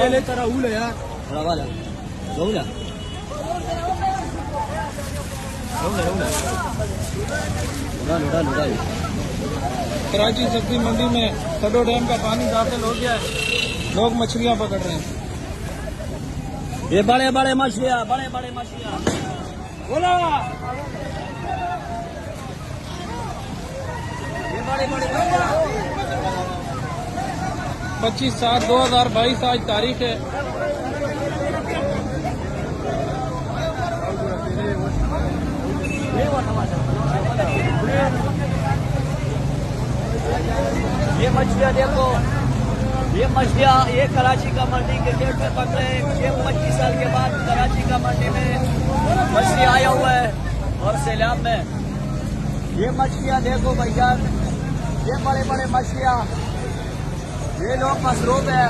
ले तेरा उल है यार बड़ा वाला रोला कराची सब्जी मंडी में सदो डैम का पानी दाखिल हो गया है, लोग मछलियां पकड़ रहे हैं। ये बड़े बड़े मछलियाँ बोला ये बड़े बड़े 25/7/2022 आज तारीख है। ये मछलियाँ देखो, ये मछलियाँ ये कराची का मंडी के गेट में पकड़े। ये 25 साल के बाद कराची का मंडी में मछली आया हुआ है और सैलाब में ये मछलियाँ देखो भैया, ये बड़े बड़े मछलियाँ, ये लोग मसरूफ है।